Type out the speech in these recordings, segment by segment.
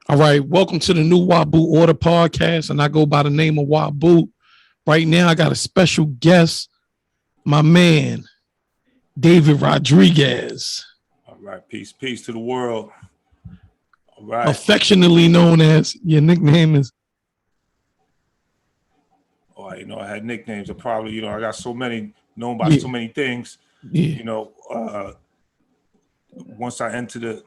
All right, welcome to the new Wabu Order podcast, and I go by the name of Wabu. Right now, I got a special guest, my man, David Rodriguez, All right, peace to the world. All right. affectionately known as, your nickname is? Oh, I had nicknames. I probably, I got so many known by so many things. Yeah. Once I entered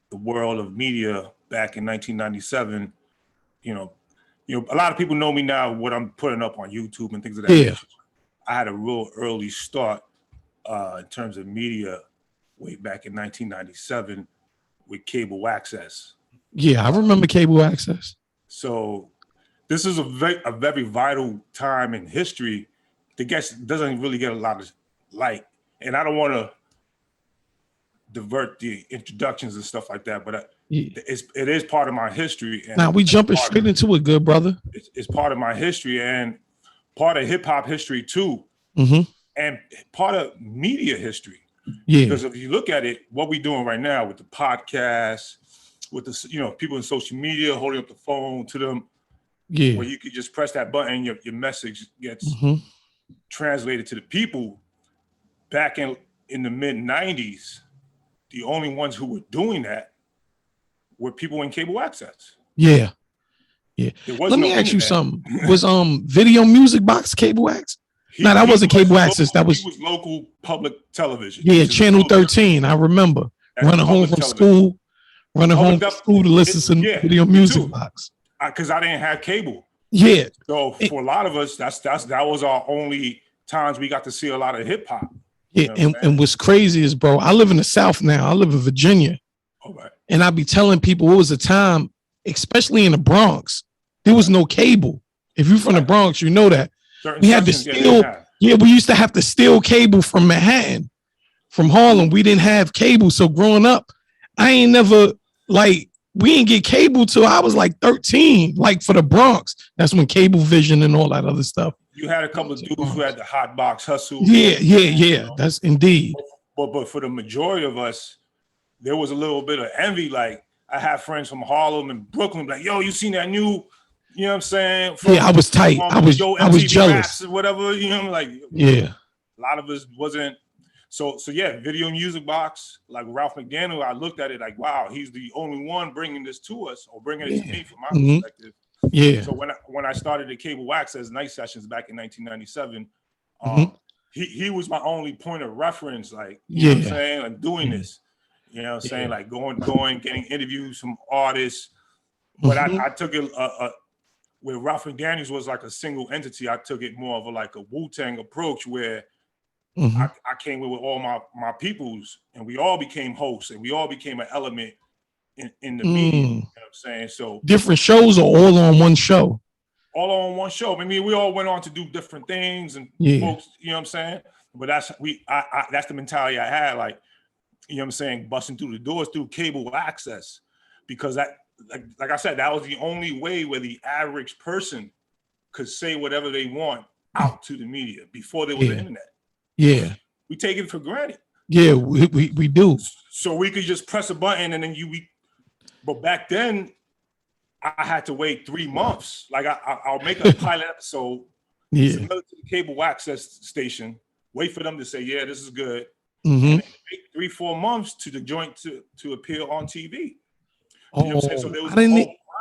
the world of media back in 1997, a lot of people know me now, what I'm putting up on YouTube and things of that nature. I had a real early start in terms of media way back in 1997 with cable access. Yeah, I remember cable access. So this is a very vital time in history that doesn't really get a lot of light. And I don't want to divert the introductions and stuff like that, but it is part of my history. And now we jumping straight into it, good brother. It's part of my history and part of hip hop history too, and part of media history. Yeah, because if you look at it, what we're doing right now with the podcast, with the people in social media holding up the phone to them, where you could just press that button, your message gets translated to the people. Back in the mid 90s, the only ones who were doing that were people in cable access. Yeah. Let me ask you something. Was Video Music Box cable access? No, that wasn't cable access. That was local public television. Yeah, Channel 13. I remember running home from school to listen to Video Music Box. Because I didn't have cable. Yeah. So for a lot of us, that was our only times we got to see a lot of hip hop. Yeah, and what's crazy is, bro, I live in the South now. I live in Virginia. All right. And I be telling people, it was a time, especially in the Bronx, there was no cable. If you're from the Bronx, you know that. We had to steal. Yeah, we used to have to steal cable from Manhattan, from Harlem. We didn't have cable. So growing up, I ain't never, we didn't get cable till I was like 13, for the Bronx. That's when Cablevision and all that other stuff. You had a couple of dudes who had the hot box hustle. Yeah. That's indeed. But for the majority of us, there was a little bit of envy. Like, I have friends from Harlem and Brooklyn, like, yo, you seen that new, you know what I'm saying? I was tight. I was jealous. Whatever, yeah. A lot of us wasn't. So yeah, Video Music Box, like Ralph McDaniel, I looked at it like, wow, he's the only one bringing this to us, or bringing it to me from my perspective. Yeah. So when I started the cable access night sessions back in 1997, he was my only point of reference, know what I'm saying, like doing this. You know what I'm saying? Like going, getting interviews from artists. But I took it where Ralph McDaniels was like a single entity. I took it more of a Wu-Tang approach where I came with all my peoples, and we all became hosts, and we all became an element in the media. You know what I'm saying? So different shows, or all on one show? All on one show. I mean, we all went on to do different things, and folks, you know what I'm saying? But that's the mentality I had, you know what I'm saying, busting through the doors through cable access, because that, like I said, that was the only way where the average person could say whatever they want out to the media before there was the internet. Yeah. We take it for granted. Yeah, we do. So we could just press a button and then but back then I had to wait 3 months. Like I'll make a pilot episode, send it to the cable access station, wait for them to say, yeah, this is good. And then wait 3-4 months to the joint to appear on TV. You know what I'm saying? So there was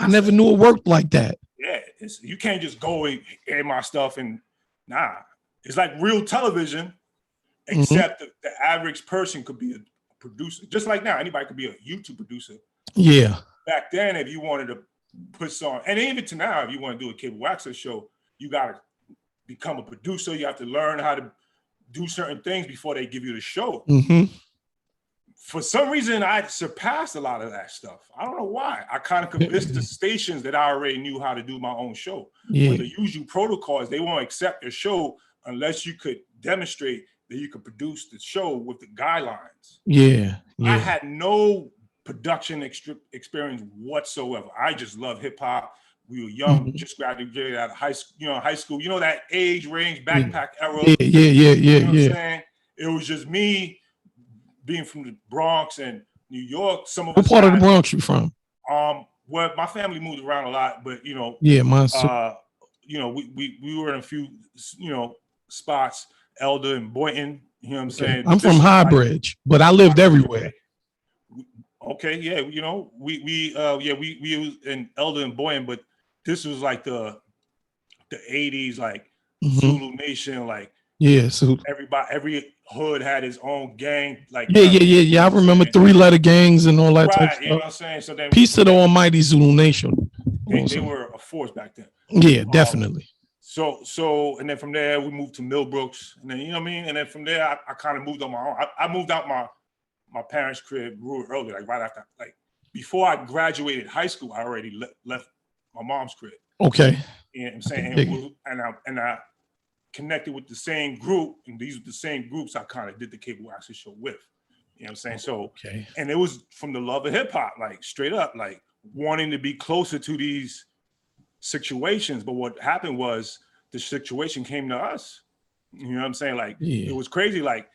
I never knew it worked like that. Yeah, you can't just go and air my stuff and it's like real television, except the average person could be a producer. Just like now, anybody could be a YouTube producer. Yeah. Back then, if you wanted to put some, and even to now, if you want to do a cable access show, you got to become a producer. You have to learn how to do certain things before they give you the show. For some reason, I surpassed a lot of that stuff. I don't know why. I kind of convinced the stations that I already knew how to do my own show. But the usual protocol is they won't accept your show unless you could demonstrate that you could produce the show with the guidelines. Yeah. I had no production experience whatsoever. I just love hip hop. We were young, just graduated out of high school. You know, that age range, backpack era. Yeah. You know what I'm saying? It was just me being from the Bronx and New York. Some of what us part of the Bronx you from? Well, my family moved around a lot, but yeah, mine's we were in a few spots, Elder and Boynton. You know what I'm saying? I'm from Highbridge, but I lived everywhere. Okay, yeah, we was in Elder and Boynton, but this was like the 80s, like Zulu Nation, like so every hood had his own gang, like yeah. I remember 3-letter gangs and all that type of stuff. You know what I'm saying? So then peace to the almighty Zulu Nation. They were a force back then. Yeah, definitely. So and then from there we moved to Millbrooks, and then you know what I mean, and then from there I kind of moved on my own. I moved out my parents' crib real early, like right after, like before I graduated high school, I already left my mom's crib. Okay. You know what I'm saying? And I connected with the same group, and these were the same groups I kind of did the cable access show with. You know what I'm saying? So, and it was from the love of hip hop, like straight up, like wanting to be closer to these situations. But what happened was the situation came to us. You know what I'm saying? Like it was crazy. Like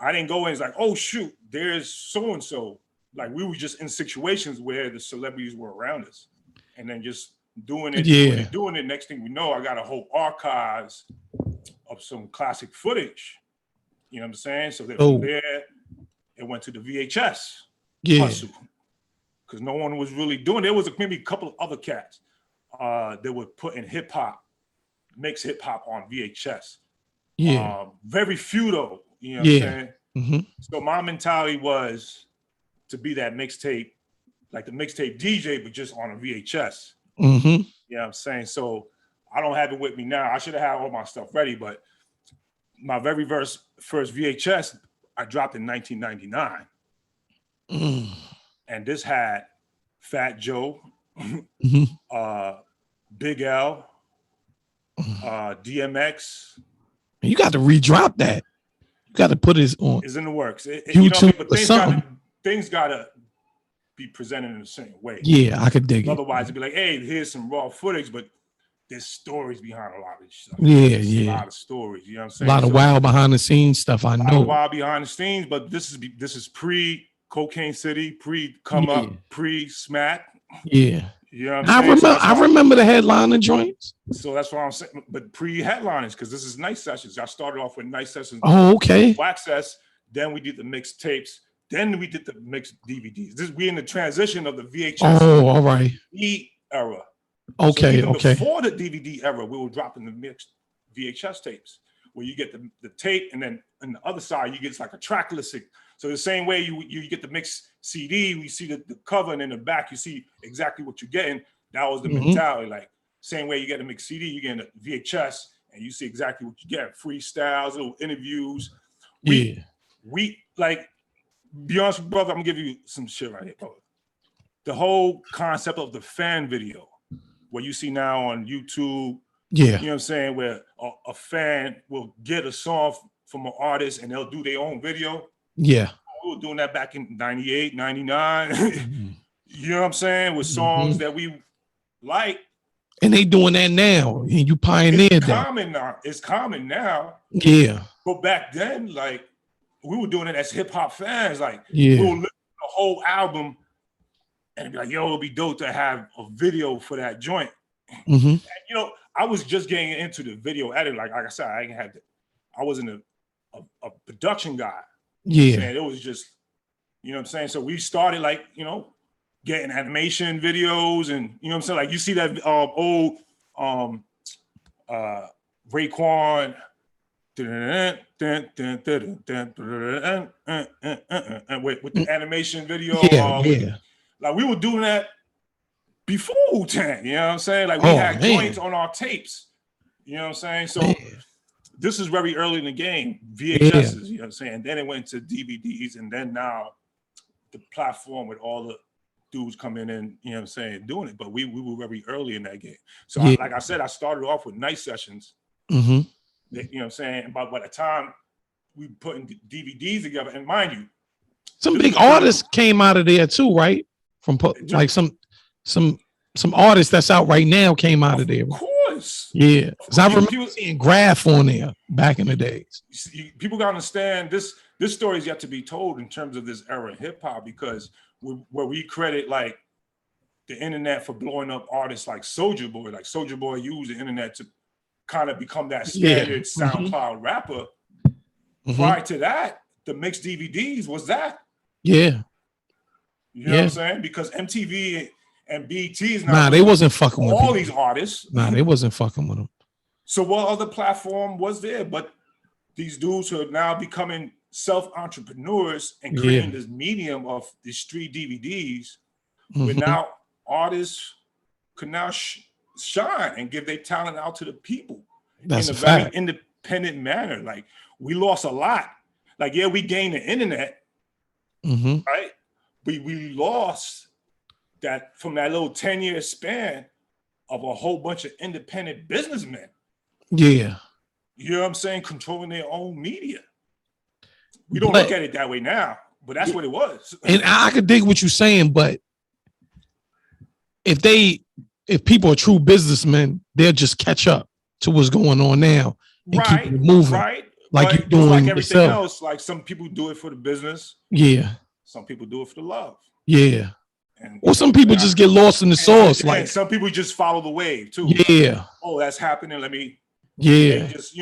I didn't go in, it's like, oh shoot, there's so and so. Like we were just in situations where the celebrities were around us, and then just doing it. Next thing we know, I got a whole archives of some classic footage. You know what I'm saying? So then from there, it went to the VHS. Yeah. Because no one was really doing it. There was maybe a couple of other cats that were putting hip hop, mixed hip hop on VHS. Yeah. Very few though. You know what I'm saying? Mm-hmm. So my mentality was to be that mixtape, like the mixtape DJ, but just on a VHS. Mm-hmm. You know what I'm saying? So I don't have it with me now. I should have had all my stuff ready, but my very first VHS I dropped in 1999. And this had Fat Joe, Big L, DMX. You got to redrop that. You got to put it on. It's in the works. YouTube but things gotta be presented in the same way. Yeah, I could dig it. Otherwise, it'd be like, hey, here's some raw footage, but there's stories behind a lot of this stuff. Yeah. A lot of stories. You know what I'm saying? A lot of wild behind the scenes stuff. I know. A lot of wild behind the scenes, but this is pre Cocaine City, pre Come Up, pre Smack. Yeah. You know what I'm saying? I remember the headliner joints. So that's what I'm saying. But pre-headliners, because this is night sessions. I started off with night sessions. Oh, okay. Access. Then we did the mixed tapes. Then we did the mixed DVDs. We in the transition of the VHS. Oh, all right. Era. Okay, so before the DVD era, we were dropping the mixed VHS tapes, where you get the tape, and then on the other side, you get like a track listing. So the same way you get the mixed CD, we see the cover, and in the back, you see exactly what you're getting. That was the mentality. Like, same way you get a mixed CD, you get a VHS, and you see exactly what you get. Freestyles, little interviews. We like, be honest with you, brother, I'm gonna give you some shit right here, brother. The whole concept of the fan video, what you see now on YouTube, you know what I'm saying, where a fan will get a song from an artist and they'll do their own video. Yeah. We were doing that back in 98, 99. You know what I'm saying? With songs that we like. And they doing that now. And you pioneered that. It's common now. Yeah. But back then, like, we were doing it as hip hop fans. Like, we were listening to the whole album and be like, yo, it'd be dope to have a video for that joint. And, you know, I was just getting into the video editing. Like I said, I wasn't a production guy. Yeah. It was just, you know what I'm saying? So we started, like, you know, getting animation videos, and you know what I'm saying? Like, you see that old Raekwon with the animation video. Like, we were doing that before Wu-Tang, you know what I'm saying? Like, we had joints on our tapes, you know what I'm saying? So this is very early in the game, VHSs, you know what I'm saying? Then it went to DVDs, and then now the platform with all the dudes coming in, you know what I'm saying, doing it. But we were very early in that game. So like I said, I started off with night sessions, you know what I'm saying? But by the time we putting DVDs together, and mind you, some big artists came out of there too, right? From like some artists that's out right now came out of there. Of course. Yeah. Because I remember seeing Graph on there back in the days. People gotta understand this this story is yet to be told in terms of this era in hip hop, because where we credit like the internet for blowing up artists like Soulja Boy. Like Soulja Boy used the internet to kind of become that standard SoundCloud rapper. Prior to that, the mixed DVDs was that. Yeah. You know what I'm saying? Because MTV and BT is not. Nah, they wasn't fucking with all these artists. Nah, they wasn't fucking with them. So what other platform was there? But these dudes who are now becoming self-entrepreneurs and creating this medium of these street DVDs, where now artists could now shine and give their talent out to the people in a very independent manner. Like, we lost a lot. Like, yeah, we gained the internet, right? We lost that from that little 10-year span of a whole bunch of independent businessmen. Yeah. You know what I'm saying? Controlling their own media. We don't look at it that way now, but that's what it was. And I could dig what you're saying, but if people are true businessmen, they'll just catch up to what's going on now and keep it moving. Right. Like you're doing like everything yourself. else. Like, some people do it for the business. Yeah. Some people do it for the love. Yeah. Or some people just get lost in the sauce. Like, some people just follow the wave too. Yeah. Like, oh, that's happening. Let me. Yeah. Just,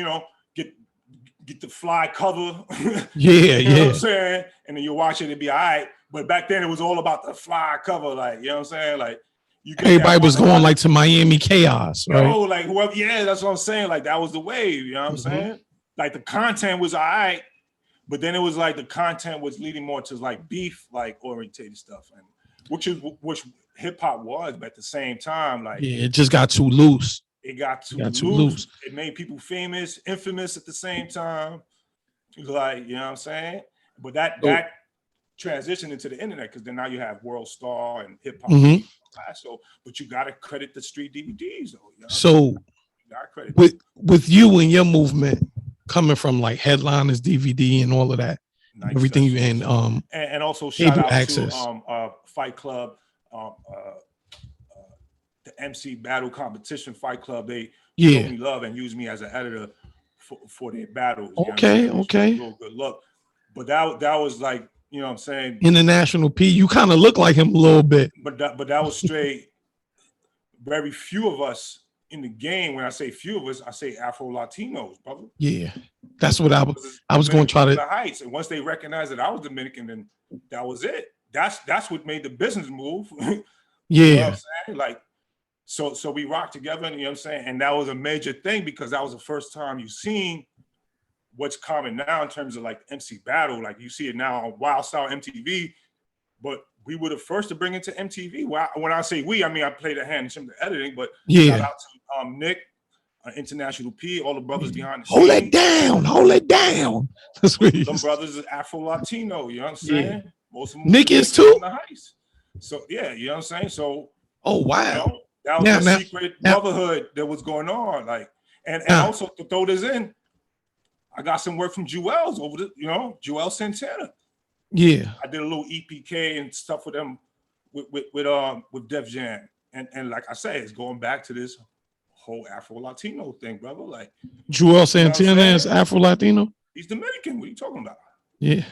get the fly cover. Yeah. You know what I'm saying? And then you watch it and be all right. But back then it was all about the fly cover. Like, you know what I'm saying? Like, everybody was going like to Miami Chaos, right? Oh, like whoever. Yeah, that's what I'm saying. Like, that was the wave. You know what I'm saying? Like, the content was all right, but then it was like the content was leading more to like beef, like orientated stuff, and which hip hop was, but at the same time, like, it just got too loose. It got too loose. It made people famous, infamous at the same time. Like, you know what I'm saying? But that transitioned into the internet, because then now you have World Star and hip hop. So, but you gotta credit the street DVDs though. You know so with you and your movement coming from like Headliners, DVD, and all of that, everything you and also shout out to Fight Club, the MC Battle Competition Fight Club. They showed me love and used me as an editor for their battles. Okay. Real good look. But that was like, you know what I'm saying? International P, you kind of look like him a little bit. But that was straight. Very few of us in the game. When I say few of us, I say Afro Latinos, brother. Yeah, that's what I was going to try to. The heights, and once they recognized that I was Dominican, then that was it. That's what made the business move. Yeah, you know what I'm saying? Like, so we rocked together, and you know what I'm saying? And that was a major thing, because that was the first time you seen what's common now in terms of like MC battle. Like, you see it now on Wild Style MTV, but we were the first to bring it to MTV. When I say we, I mean I played a hand in some of the editing, but shout out to Nick, International P, all the brothers behind the scenes. Hold it down. That's what Some brothers is Afro Latino, you know what I'm saying? Most of them Nick is too. So yeah, you know what I'm saying? So wow. That was a secret brotherhood that was going on. Like, and also to throw this in, I got some work from Jewels over the, Joel Santana. Yeah, I did a little EPK and stuff with them with Def Jam, and like I say, it's going back to this whole Afro Latino thing, brother. Like, Joel Santana is Afro Latino. He's Dominican. What are you talking about? Yeah,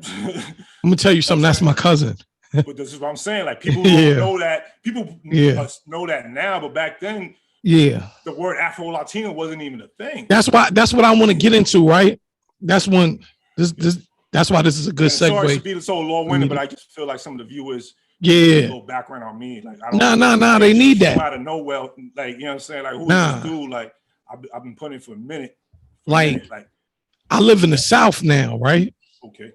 I'm gonna tell you something. That's my cousin. But this is what I'm saying. Like, people don't know that. People know that now, but back then, the word Afro Latino wasn't even a thing. That's what I want to get into. Right. That's when That's why this is a good segue. Sorry to be so long-winded, but I just feel like some of the viewers need a little background on me. Like, I don't they need that. Out of nowhere, like, you know what I'm saying? Like, who is this dude? Like, I've been putting for a minute. Like, I live in the South now, right? Okay.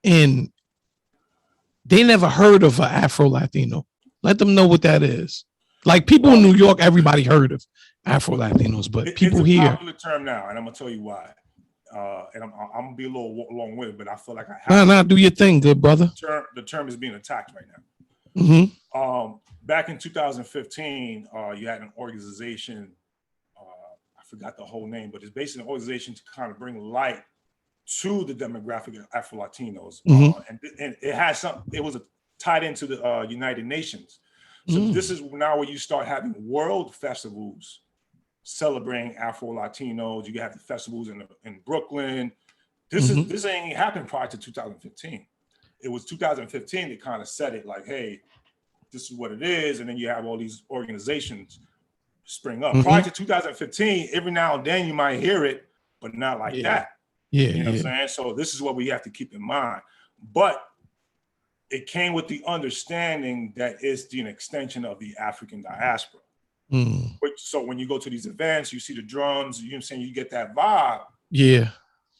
And they never heard of an Afro Latino. Let them know what that is. Like, people in New York, everybody heard of Afro Latinos, but people here. It's a popular term now, and I'm gonna tell you why. And I'm gonna be a little long-winded, but I feel like I have. Do your thing, good brother. The term is being attacked right now. Back in 2015, you had an organization. I forgot the whole name, but it's basically an organization to kind of bring light to the demographic of Afro Latinos, and it has some. It was tied into the United Nations. So this is now where you start having world festivals celebrating Afro Latinos. You have the festivals in Brooklyn, This ain't happened prior to 2015. It was 2015 that kind of said it like, hey, this is what it is. And then you have all these organizations spring up. Prior to 2015, every now and then you might hear it, but not like that. Yeah. You know what I'm saying? So this is what we have to keep in mind. But it came with the understanding that it's an extension of the African diaspora. So when you go to these events, you see the drums, you know what I'm saying, you get that vibe. Yeah.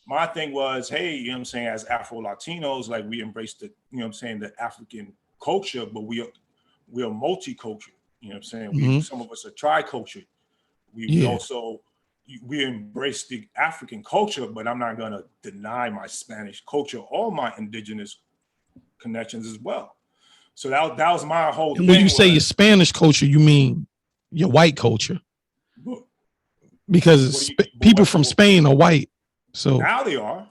My thing was, hey, you know what I'm saying, as Afro Latinos, like we embrace the, you know what I'm saying, the African culture, but we are multi-cultural. You know what I'm saying? Some of us are tri-cultured. We also embrace the African culture, but I'm not gonna deny my Spanish culture or my indigenous connections as well. So that was my whole thing. When you say your Spanish culture, you mean your white culture? Because people from Spain are white. So now they are.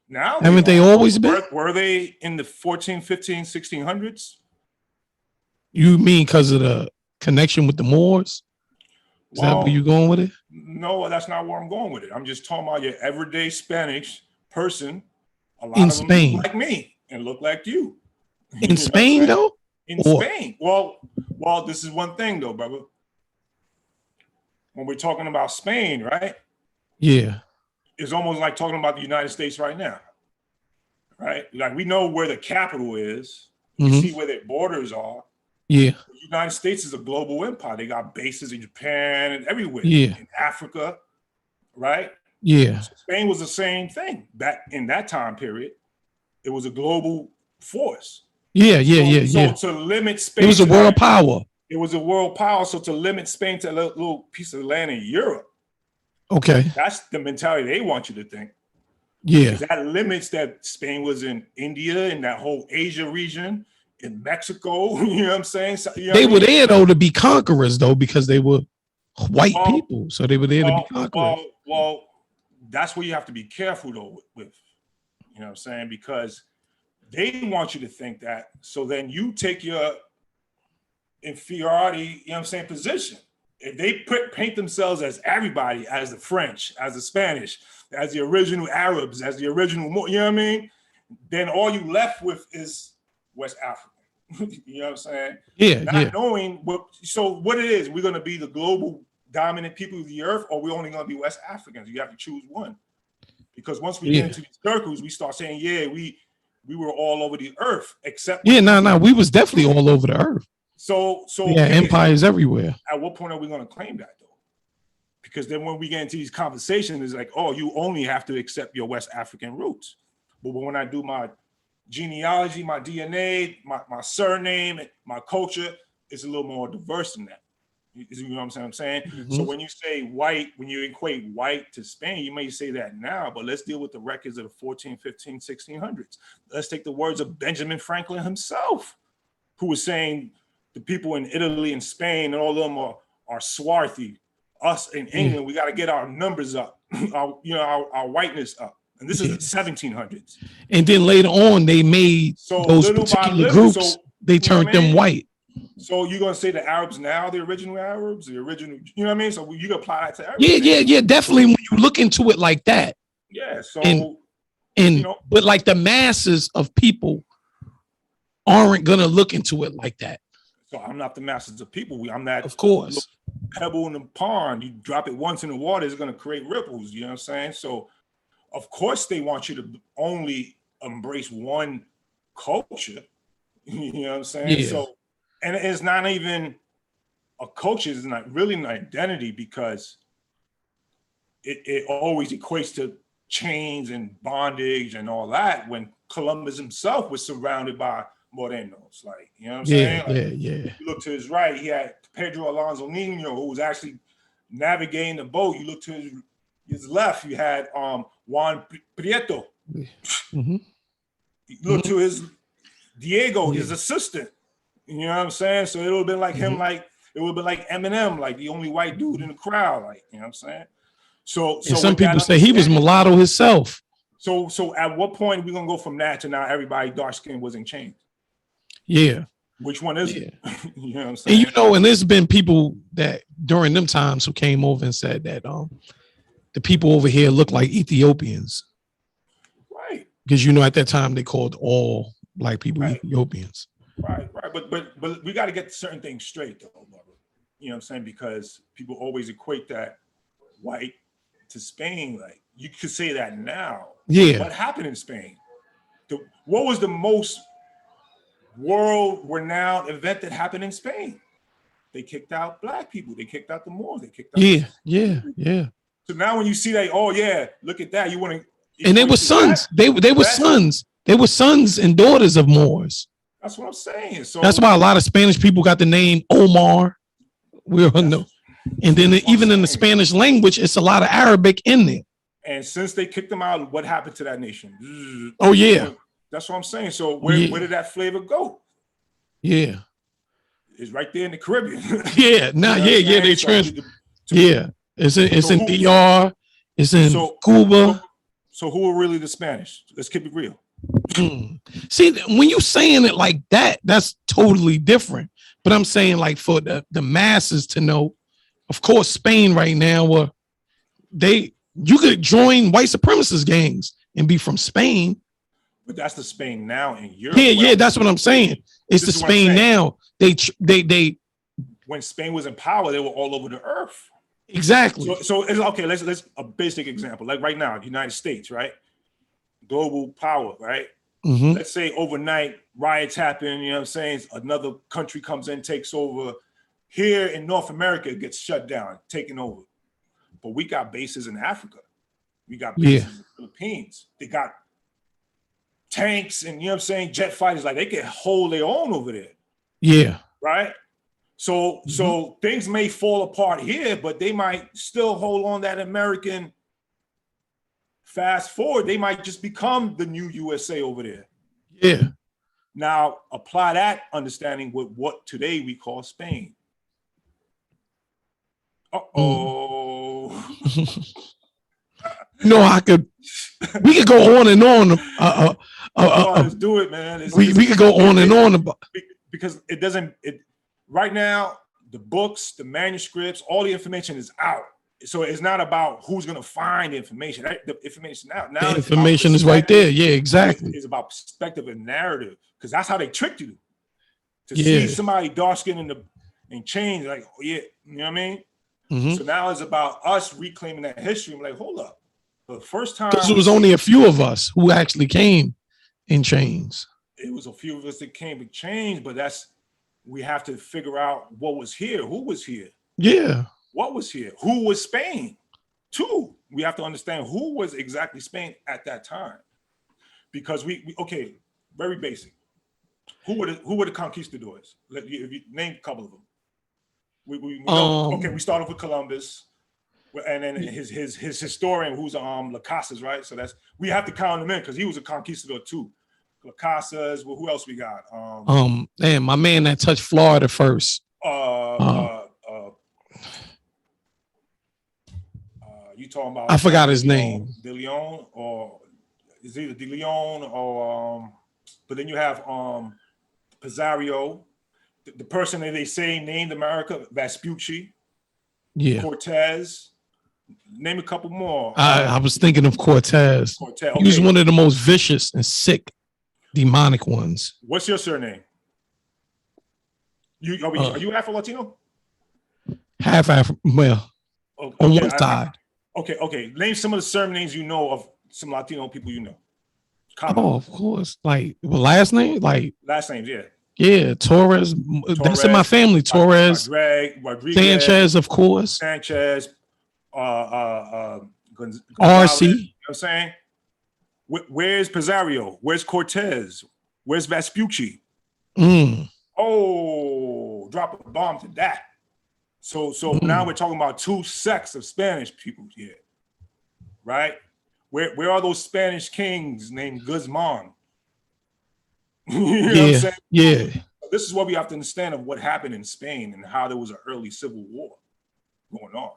Now haven't they always been? Were they in the 14, 15, 1600s? You mean because of the connection with the Moors? Is that where you're going with it? No, that's not where I'm going with it. I'm just talking about your everyday Spanish person. A lot in of them Spain, look like me and look like you. In Spain, though? In Spain. Well, this is one thing, though, brother. When we're talking about Spain, right? Yeah. It's almost like talking about the United States right now, right? Like we know where the capital is. We see where their borders are. Yeah. The United States is a global empire. They got bases in Japan and everywhere. Yeah. In Africa, right? Yeah. So Spain was the same thing back in that time period. It was a global force. Yeah. So to limit Spain, it was a world power. It was a world power. So to limit Spain to a little piece of land in Europe, okay, that's the mentality they want you to think. Yeah, because that limits that Spain was in India and that whole Asia region, in Mexico. You know what I'm saying? So, you know they were there though to be conquerors though, because they were white people, so they were there to be conquerors. Well, that's where you have to be careful though with, you know what I'm saying? Because they want you to think that, so then you take your inferiority, you know what I'm saying, position. If they paint themselves as everybody, as the French, as the Spanish, as the original Arabs, as the original, you know what I mean? Then all you left with is West African. You know what I'm saying? Yeah. Not knowing what it is, we're going to be the global dominant people of the earth, or we're only going to be West Africans. You have to choose one. Because once we get into these circles, we start saying, yeah, we were all over the earth, except we was definitely all over the earth. So empires everywhere. At what point are we going to claim that though? Because then when we get into these conversations, it's like, oh, you only have to accept your West African roots. But when I do my genealogy, my DNA, my surname, my culture, it's a little more diverse than that. You know what I'm saying? Mm-hmm. So when you say white, when you equate white to Spain, you may say that now, but let's deal with the records of the 14, 15, 1600s. Let's take the words of Benjamin Franklin himself, who was saying the people in Italy and Spain and all of them are swarthy. Us in England, we got to get our numbers up, our whiteness up. And this is the 1700s. And then later on, they made those particular groups, they turned them white. So you're going to say the Arabs now, the original Arabs, the original, you know what I mean? So you can apply that to everything. Yeah, definitely when you look into it like that. Yeah, so. But like the masses of people aren't going to look into it like that. So I'm not the masses of people. I'm that, of course, pebble in the pond. You drop it once in the water, it's going to create ripples. You know what I'm saying? So, of course, they want you to only embrace one culture. You know what I'm saying? Yeah. So, and it's not even a culture. It's not really an identity, because it always equates to chains and bondage and all that, when Columbus himself was surrounded by Morenos, like, you know what I'm saying? Like, yeah. You look to his right, he had Pedro Alonso Nino, who was actually navigating the boat. You look to his left, you had Juan Prieto. Mm-hmm. You look to his Diego, his assistant. You know what I'm saying? So it would have been like him, like it would have been like Eminem, like the only white dude in the crowd, like, you know what I'm saying? So some people say he was mulatto himself. So at what point are we gonna go from that to now everybody dark skin wasn't changed? Yeah. Which one is it? You know what I'm saying? And and there's been people that during them times who came over and said that the people over here look like Ethiopians. Right. Because, you know, at that time they called all black people Ethiopians. Right. But we got to get certain things straight, though, brother. You know what I'm saying? Because people always equate that white to Spain. Like, you could say that now. Yeah. What happened in Spain? What was the most world-renowned event that happened in Spain? They kicked out black people. They kicked out the Moors. They kicked out yeah. So now when you see that, oh yeah, look at that. You want to? And they were sons. They were sons. They were sons and daughters of Moors. That's what I'm saying. So that's why a lot of Spanish people got the name Omar. We all know. And then even in the Spanish language, it's a lot of Arabic in there. And since they kicked them out, what happened to that nation? Oh yeah. That's what I'm saysaying. So where did that flavor go? Yeah. It's right there in the Caribbean. Yeah. Now, they It's in DR. It's in Cuba. So who are really the Spanish? Let's keep it real. See, when you saying it like that, that's totally different. But I'm saying, like, for the masses to know, of course, Spain right now, you could join white supremacist gangs and be from Spain. But that's the Spain now in Europe. Yeah, that's what I'm saying. It's the Spain now. They when Spain was in power, they were all over the earth. Exactly. So it's okay. Let's a basic example. Like right now, the United States, right? Global power, right? Mm-hmm. Let's say overnight riots happen. You know what I'm saying? Another country comes in, takes over. Here in North America, it gets shut down, taken over. But we got bases in Africa. We got bases in the Philippines. They got tanks and, you know what I'm saying, jet fighters. Like, they can hold their own over there. Yeah. Right? So things may fall apart here, but they might still hold on that American. Fast forward, they might just become the new USA over there. Yeah. Now, apply that understanding with what today we call Spain. No, we could go on and on. Let's do it, man. We could go on and on about, because right now, the books, the manuscripts, all the information is out. So it's not about who's going to find the information. The information now the information is right there. Yeah, exactly. It's about perspective and narrative, because that's how they tricked you to see somebody dark skinned and change. Like, you know what I mean? Mm-hmm. So now it's about us reclaiming that history. I'm like, hold up. The first time, because it was only a few of us who actually came in chains. It was a few of us that came with change, but we have to figure out what was here, who was here. Yeah. What was here? Who was Spain? Too. We have to understand who was exactly Spain at that time. Because we very basic. Who were the conquistadors? If you name a couple of them. We start off with Columbus, and then his historian, who's La Casas, right? So we have to count him in because he was a conquistador too. La Casas. Well, who else we got? My man that touched Florida first. You talking about? I forgot his name. De Leon, or is either De Leon or but then you have Pizarro, the person that they say named America, Vespucci, Cortez. Name a couple more. I was thinking of Cortez. Okay. He was one of the most vicious and sick, demonic ones. What's your surname? Are you Afro Latino? Half Afro. Well, on one side. Okay. Name some of the surnames you know of some Latino people you know. Of course. Like, last name? Like last names, yeah. Yeah, Torres. That's in my family. Torres. Rodriguez. Sanchez, of course. Sanchez. RC. You know what I'm saying? Where's Pizarro? Where's Cortez? Where's Vespucci? Oh, drop a bomb to that. So now we're talking about two sects of Spanish people here, right? Where are those Spanish kings named Guzman? You know what I'm saying? Yeah. This is what we have to understand of what happened in Spain and how there was an early civil war going on.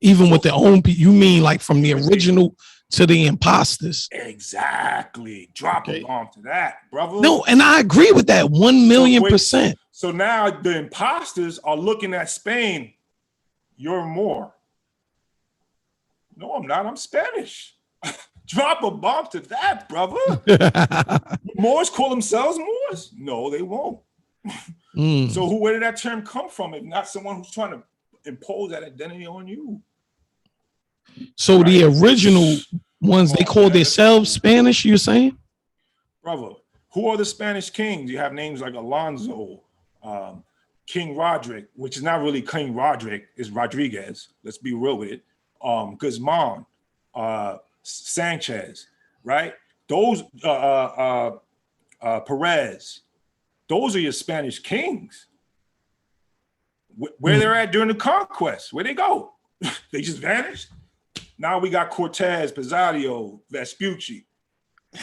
Even with their own people, you mean like from the original to the imposters? Exactly. Drop a bomb to that, brother. No, and I agree with that 1,000,000%. So now the imposters are looking at Spain. You're Moor. No, I'm not. I'm Spanish. Drop a bomb to that, brother. Moors call themselves Moors? No, they won't. So where did that term come from if not someone who's trying to impose that identity on you? So right? The original ones, they call themselves Spanish, you're saying? Brother, who are the Spanish kings? You have names like Alonso, King Roderick, which is not really King Roderick, it's Rodriguez. Let's be real with it. Guzman, Sanchez, right? Those Perez, those are your Spanish kings. Where they're at during the conquest, where they go? They just vanished. Now we got Cortez, Pizarro, Vespucci.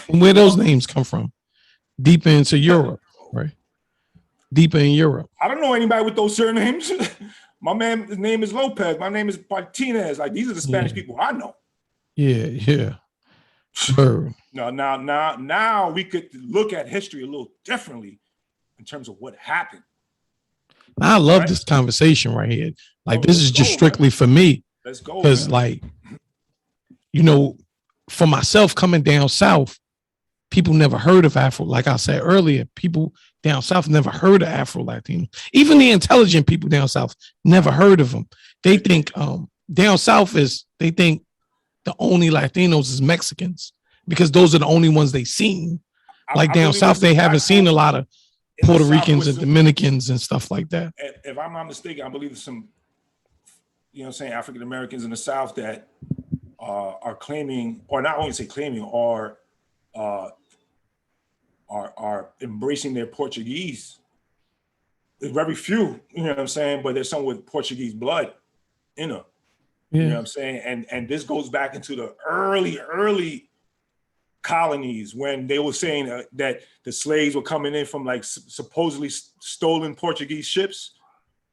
Where those names come from? Deeper into Europe, right? Deeper in Europe. I don't know anybody with those surnames. My man's name is Lopez. My name is Martinez. Like, these are the Spanish people I know. Yeah. Sure. Now we could look at history a little differently in terms of what happened. I love this conversation right here. Like, this is just strictly for me. Let's go. Because, like, you know, for myself coming down south, people never heard of Afro. Like I said earlier, people down south never heard of Afro Latino. Even the intelligent people down south never heard of them. They think down south they think the only Latinos is Mexicans because those are the only ones they seen. Like down south, they haven't seen a lot of Puerto Ricans and Dominicans and stuff like that. If I'm not mistaken, I believe there's some, African Americans in the South that are claiming, or not only say claiming, are embracing their Portuguese. There's very few, but there's some with Portuguese blood in them. Yeah. You know what I'm saying? And this goes back into the early colonies when they were saying that the slaves were coming in from like supposedly stolen Portuguese ships.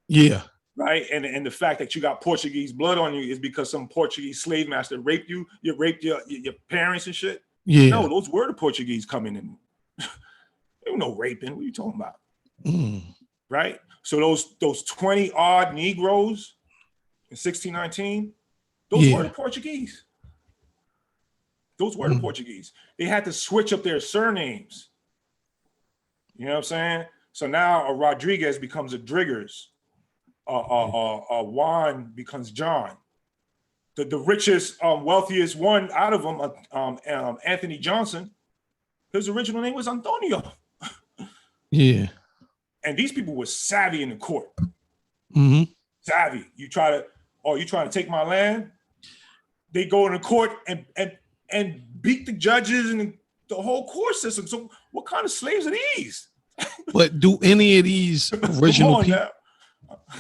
Yeah. Right. And the fact that you got Portuguese blood on you is because some Portuguese slave master raped you. You raped your parents and shit. Yeah. No, those were the Portuguese coming in. There was no raping. What are you talking about? Right. So those 20 odd Negroes in 1619, those were the Portuguese. Those were the Portuguese. They had to switch up their surnames. You know what I'm saying? So now a Rodriguez becomes a Driggers. Juan becomes John. The richest, wealthiest one out of them, Anthony Johnson, his original name was Antonio. Yeah. And these people were savvy in the court. Savvy. You trying to take my land? They go in the court and beat the judges and the whole court system. So what kind of slaves are these? But do any of these original people,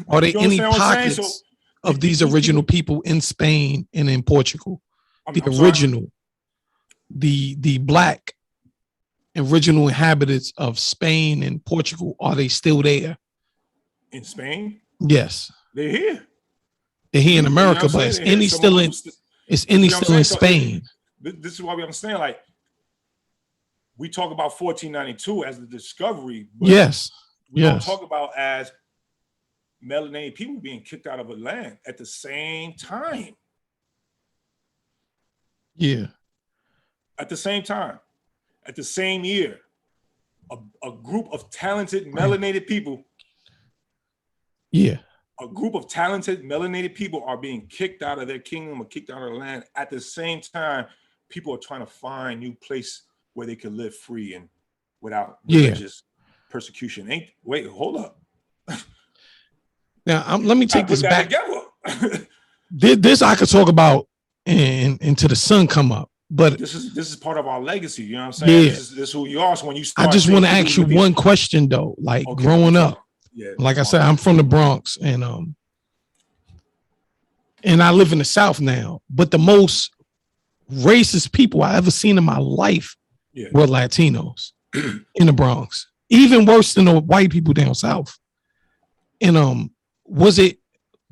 are there any pockets of these original people in Spain and in Portugal? The black original inhabitants of Spain and Portugal, are they still there? In Spain? Yes. They're here. They're here in America, but is any still in Spain? This is why we understand, like, we talk about 1492 as the discovery, but we don't talk about as melanated people being kicked out of a land at the same time. Yeah. At the same time, at the same year, a group of talented melanated people. Yeah. A group of talented melanated people are being kicked out of their kingdom or kicked out of the land. At the same time, people are trying to find new place where they can live free and without religious persecution. Wait, hold up. Now, let me take this back. This I could talk about until the sun come up, but this is part of our legacy. You know what I'm saying? Yeah. This is who you are. So when you start, I just want to ask you one question though. Like growing up, like I said, I'm from the Bronx, and I live in the South now. But the most racist people I ever seen in my life were Latinos in the Bronx. Even worse than the white people down south. And was it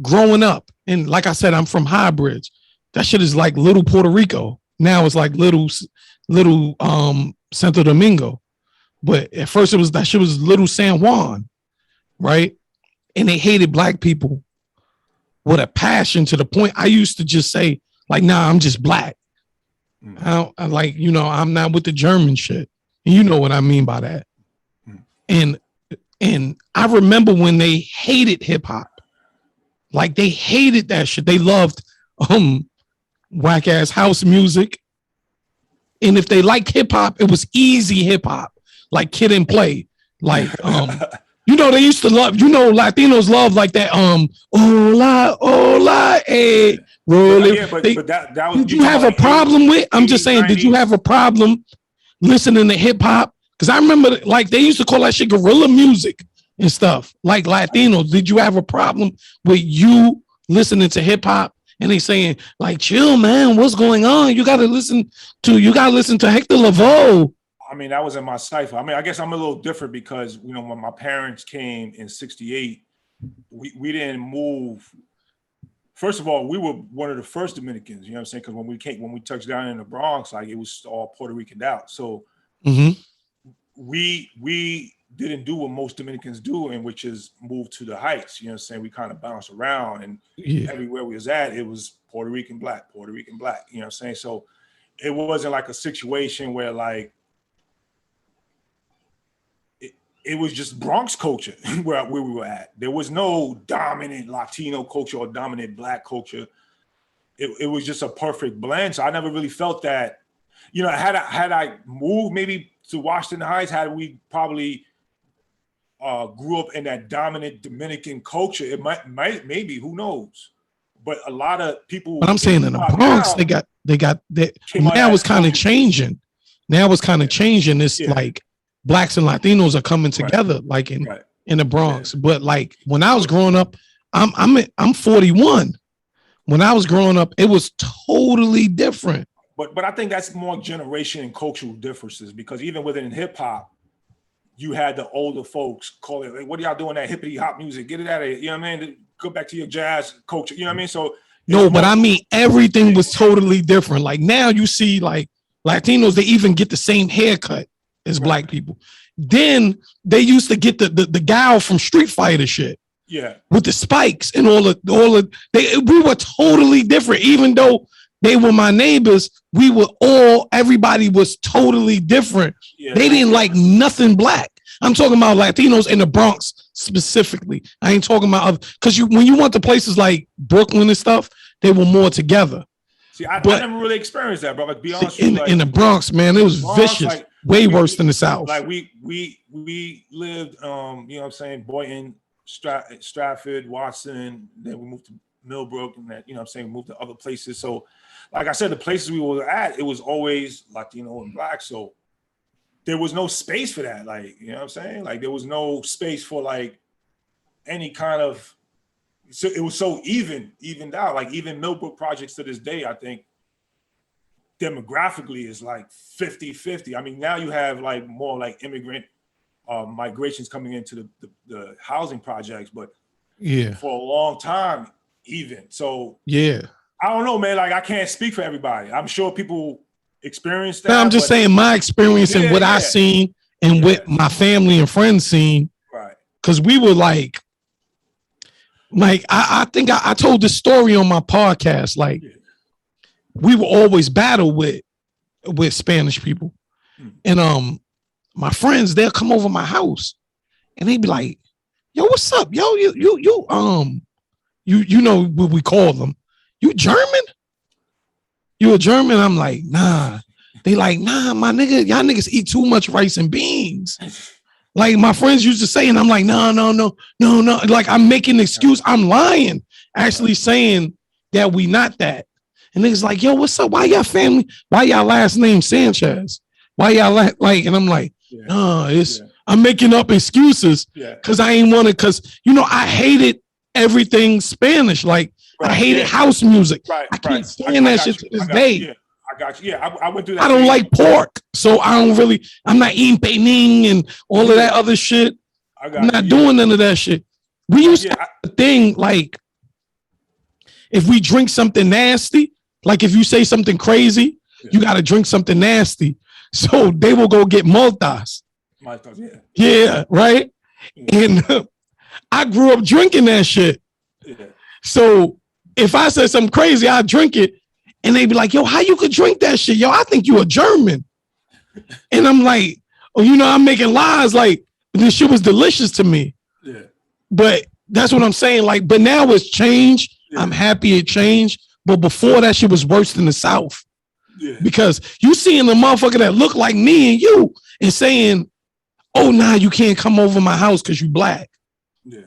growing up? And like I said, I'm from High Bridge. That shit is like little Puerto Rico. Now it's like little Santo Domingo. But at first that shit was little San Juan, right? And they hated black people with a passion to the point I used to just say, Like, nah, I'm just black. I like, you know, I'm not with the German shit. And you know what I mean by that. And I remember when they hated hip hop. Like they hated that shit. They loved whack ass house music. And if they liked hip hop, it was easy hip hop, like Kid and Play. Like you know, they used to love, you know, Latinos love like that hola, eh. But that was, did you have a problem with? I'm just saying, did you have a problem listening to hip hop? Because I remember like they used to call that shit guerrilla music and stuff. Like Latinos, did you have a problem with you listening to hip hop? And they saying like, chill, man, what's going on? You gotta listen to Hector Lavoe. I mean, that was in my cipher. I mean, I guess I'm a little different because, you know, when my parents came in '68, we didn't move. First of all, we were one of the first Dominicans, you know what I'm saying? Because when we touched down in the Bronx, like it was all Puerto Rican out. So we didn't do what most Dominicans do, and which is move to the heights. You know what I'm saying? We kind of bounced around, and everywhere we was at, it was Puerto Rican black. You know what I'm saying? So it wasn't like a situation where like it was just Bronx culture where we were at. There was no dominant Latino culture or dominant black culture. It was just a perfect blend. So I never really felt that, you know, had I moved maybe to Washington Heights, had we probably grew up in that dominant Dominican culture, it maybe, who knows? But a lot of people. But I'm saying in the Bronx, they got now it's kind of changing. Now it's kind of changing. It's like Blacks and Latinos are coming together, like in the Bronx. But like when I was growing up, I'm 41. When I was growing up, it was totally different. But I think that's more generation and cultural differences, because even within hip hop, you had the older folks call it, hey, what are y'all doing that hippity hop music? Get it out of here. You know what I mean? Go back to your jazz culture. You know what I mean? So no, but I mean everything was totally different. Like now you see like Latinos, they even get the same haircut as black people. Then they used to get the gal from Street Fighter shit. Yeah. With the spikes and we were totally different. Even though they were my neighbors, everybody was totally different. Yeah, they didn't like nothing black. I'm talking about Latinos in the Bronx specifically. I ain't talking about other, because when you went to places like Brooklyn and stuff, they were more together. See, I never really experienced that, bro. Like, be honest with you, in the Bronx, man, it was vicious. Like, way worse than the South. Like we lived, you know what I'm saying, Boynton, Stratford, Watson. Then we moved to Millbrook, and that, you know what I'm saying, we moved to other places. So, like I said, the places we were at, it was always Latino and black. So there was no space for that. Like, you know what I'm saying? Like there was no space for like any kind of. So it was so evened out. Like even Millbrook projects to this day, I think demographically is like 50-50. I mean, now you have like more like immigrant migrations coming into the housing projects, but for a long time, even. So I don't know, man. Like I can't speak for everybody. I'm sure people experience that. No, I'm just saying my experience and what I seen and what my family and friends seen. Right. Because we were like I think I told this story on my podcast. Like we were always battle with Spanish people. And my friends, they'll come over my house and they'd be like, yo, what's up? Yo, you know what we call them. You German? You a German? I'm like, nah. They like, nah, my nigga, y'all niggas eat too much rice and beans. Like my friends used to say, and I'm like, no. Like I'm making an excuse. I'm lying, actually saying that we not that. And niggas like, yo, what's up? Why y'all last name Sanchez? Why y'all like, and I'm like, no, I'm making up excuses because I ain't want to, because, you know, I hated everything Spanish. Like I hated house music. I can't stand that shit to this day. I got you. Yeah, I went through that. I don't like pork, so I'm not eating peining and all of that other shit. I'm not doing none of that shit. We used to have a thing like, if we drink something nasty, like if you say something crazy, you got to drink something nasty. So they will go get multas. Yeah, right? And I grew up drinking that shit. So if I said something crazy, I drink it. And they be like, yo, how you could drink that shit? Yo, I think you a German. And I'm like, oh, you know, I'm making lies. Like, this shit was delicious to me. Yeah. But that's what I'm saying. Like, but now it's changed. Yeah. I'm happy it changed. But before that shit was worse than the South. Yeah. Because you seeing the motherfucker that look like me and you and saying, oh, nah, you can't come over my house because you black. Yeah.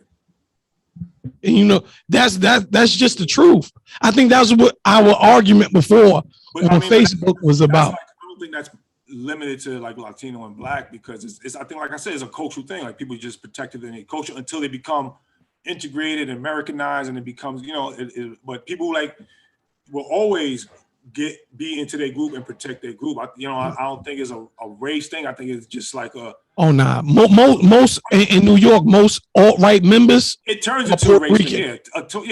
And you know, that's just the truth. I think that's what our argument before on Facebook was about. Like, I don't think that's limited to like Latino and black, because it's I think, like I said, it's a cultural thing. Like, people just protected their culture until they become integrated and Americanized, and it becomes, you know, but people like will always be into their group and protect their group. I don't think it's a race thing. I think it's just like a. Oh nah, most in New York, most alt-right members. It turns into a race thing. Yeah,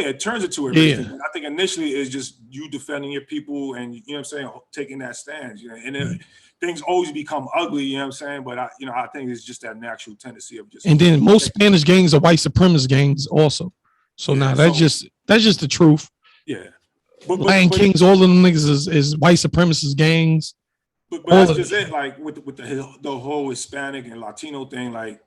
it turns into a race thing. I think initially it's just you defending your people, and you know what I'm saying, taking that stand. You know, and then things always become ugly. You know what I'm saying, but I think it's just that natural tendency of just. And then most Spanish gangs are white supremacist gangs also. So now that's just the truth. Yeah. Lion Kings, all of them niggas is white supremacist gangs. But that's just it. Like with the whole Hispanic and Latino thing, like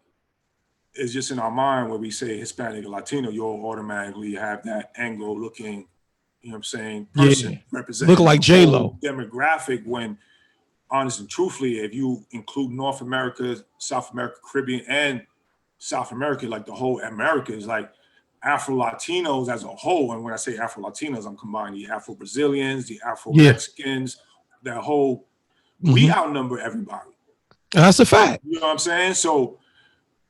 it's just in our mind where we say Hispanic or Latino, you'll automatically have that Anglo-looking, you know what I'm saying, person representing look like J-Lo demographic. When honest and truthfully, if you include North America, South America, Caribbean, and South America, like the whole America is like Afro-Latinos as a whole. And when I say Afro-Latinos, I'm combining the Afro-Brazilians, the Afro-Mexicans, that whole, we outnumber everybody. That's a fact. You know what I'm saying? So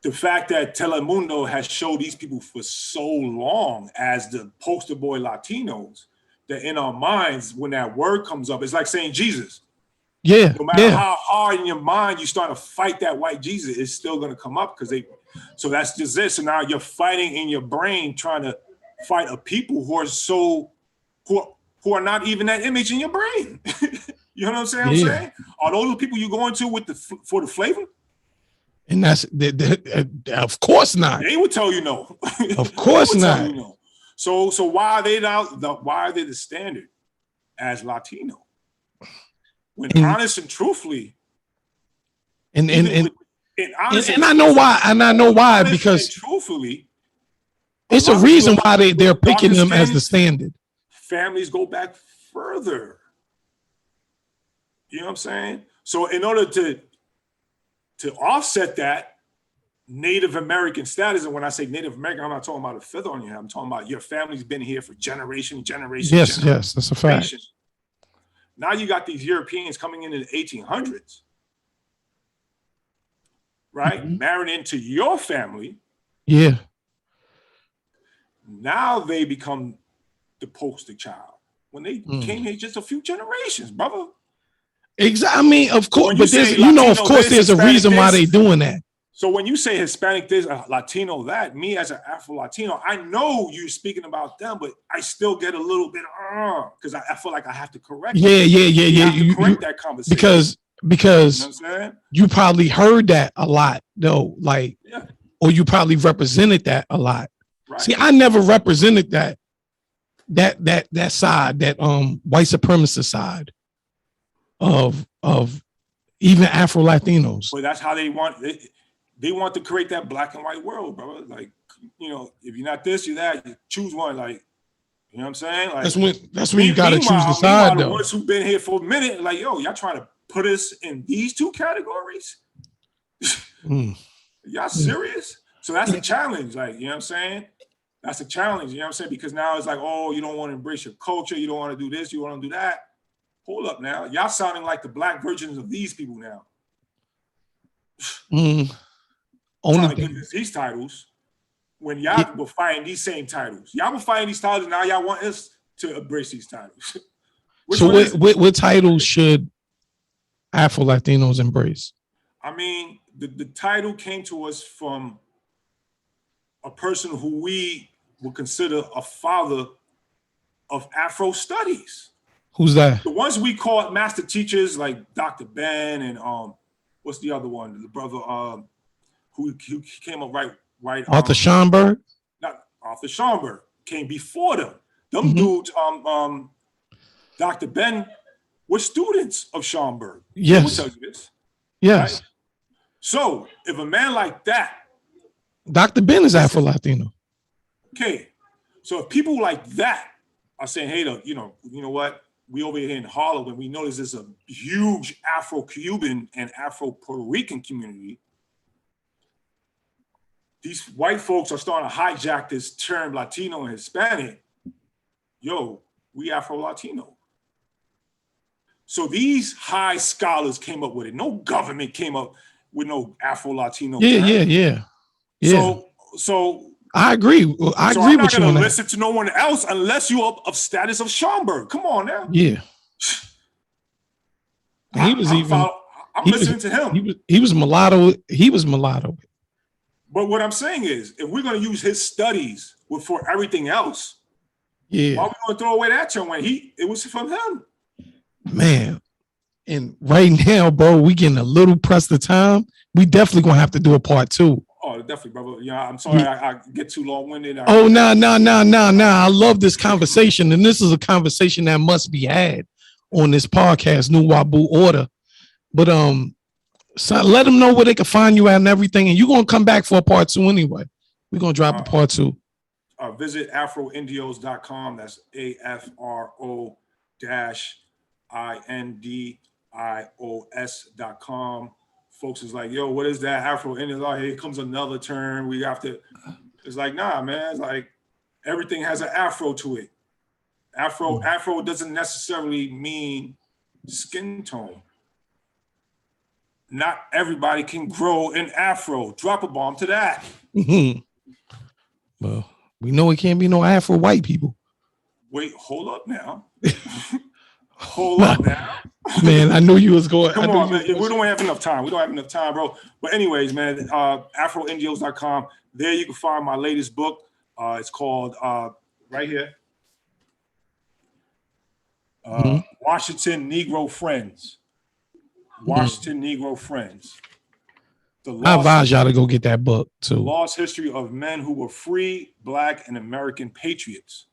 the fact that Telemundo has showed these people for so long as the poster boy Latinos, that in our minds, when that word comes up, it's like saying Jesus. Yeah. No matter how hard in your mind you start to fight that white Jesus, it's still going to come up because so that's just it. So now you're fighting in your brain, trying to fight a people who are not even that image in your brain. You know what I'm saying? Yeah. Are those the people you're going to for the flavor? And that's of course not. They would tell you no. Of course not. No. So why are they why are they the standard as Latino? When honest and truthfully, and I know why, because truthfully, it's a reason why they're picking them as the standard. Families go back further. You know what I'm saying? So in order to offset that Native American status, and when I say Native American, I'm not talking about a feather on your head. I'm talking about your family's been here for generations. Yes, that's a fact. Now you got these Europeans coming in the 1800s, right? Married into your family. Yeah. Now they become the poster child. When they came here just a few generations, brother. Exactly. I mean, of course, but there's, of course, there's a reason why they're doing that. So when you say Hispanic this, Latino that, me as an Afro-Latino, I know you're speaking about them, but I still get a little bit, because I feel like I have to correct it. Yeah. You correct that conversation. Because you know what I'm saying? You probably heard that a lot, though, like, or you probably represented that a lot. Right. See, I never represented that side, that white supremacist side of even Afro-Latinos. But that's how they want it. They want to create that black and white world, bro. Like, you know, if you're not this, you're that. You choose one. Like, you know what I'm saying? Like, that's when you got to choose the side, though. The ones who've been here for a minute, like, yo, y'all trying to put us in these two categories? Y'all serious? So that's a challenge. Like, you know what I'm saying? That's a challenge. You know what I'm saying? Because now it's like, oh, you don't want to embrace your culture. You don't want to do this. You want to do that. Hold up now. Y'all sounding like the black versions of these people now. Trying to give us these titles when y'all were fighting these same titles. Y'all were fighting these titles, and now y'all want us to embrace these titles. So what titles should Afro-Latinos embrace? I mean, the title came to us from a person who we would consider a father of Afro studies. Who's that? The ones we call master teachers, like Dr. Ben and what's the other one? The brother who came up right. Arthur Schomburg? Not Arthur Schomburg came before them. Them dudes. Dr. Ben were students of Schomburg. Yes. I will tell you this. Yes. Right? So if a man like that, Dr. Ben is Afro Latino. Okay, so if people like that are saying, "Hey, look, you know what? We over here in Harlem, and we notice there's a huge Afro-Cuban and Afro-Puerto Rican community." These white folks are starting to hijack this term Latino and Hispanic. Yo, we Afro-Latino. So these high scholars came up with it. No government came up with no Afro-Latino term. Yeah. So I agree. I agree I'm not with you going on to that. listen to no one else unless you're of status of Schomburg. Come on now. Yeah. I'm listening to him. He was mulatto. He was mulatto. But what I'm saying is, if we're going to use his studies for everything else, why are we going to throw away that term when it was from him? Man, and right now, bro, we getting a little pressed for time. We definitely gonna have to do a part 2. Oh, definitely, brother. Yeah, I'm sorry I get too long-winded. Oh, no. I love this conversation, and this is a conversation that must be had on this podcast, New Wabu Order. But so let them know where they can find you at and everything, and you're gonna come back for a part 2 anyway. We're gonna drop a part 2. Visit afroindios.com. That's AFRO-INDIOS.com. Folks is like, yo, what is that? Afro Indians? Oh, here comes another term. We have to. It's like, nah, man. It's like everything has an Afro to it. Afro doesn't necessarily mean skin tone. Not everybody can grow an Afro. Drop a bomb to that. Well, we know it can't be no Afro white people. Wait, hold up now. Hold up now. Man, I knew you was going. Come on, man. We don't have enough time. Bro. But anyways, man, afroindios.com. There you can find my latest book. It's called right here. Washington Negro Friends. Washington Negro Friends. I advise y'all to go get that book too. The Lost History of Men Who Were Free, Black, and American Patriots.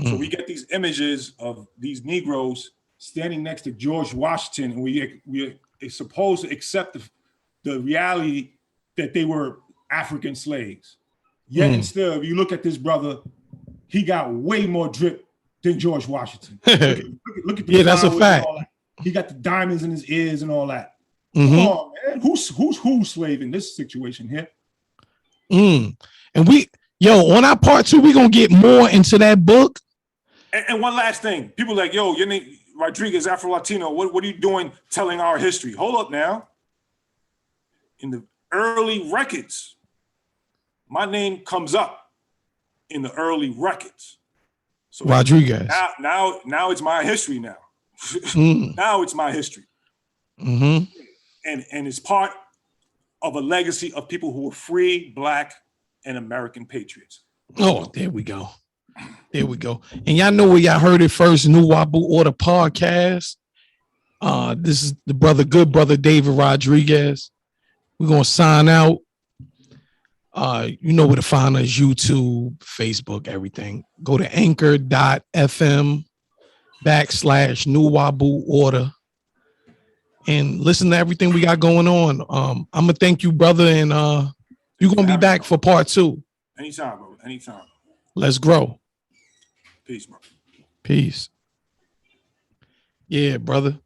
So we get these images of these Negroes standing next to George Washington, and we are supposed to accept the reality that they were African slaves. Yet instead, if you look at this brother, he got way more drip than George Washington. Look at the that's a fact. He got the diamonds in his ears and all that. Come on, man. Who's slave in this situation here? And on our part 2, we're gonna get more into that book. And one last thing, people like, yo, your name Rodriguez, Afro Latino. What are you doing telling our history? Hold up now. In the early records, my name comes up in the early records. So Rodriguez. Now it's my history now. Now it's my history. And it's part of a legacy of people who were free, Black, and American patriots. Oh, there we go. And y'all know where y'all heard it first, New Wabu Order podcast. This is the good brother David Rodriguez. We're going to sign out. You know where to find us, YouTube, Facebook, everything. Go to anchor.fm/New Wabu Order and listen to everything we got going on. I'm going to thank you, brother, and you're going to be back for part 2. Anytime, bro. Anytime. Let's grow. Peace, bro. Peace. Yeah, brother.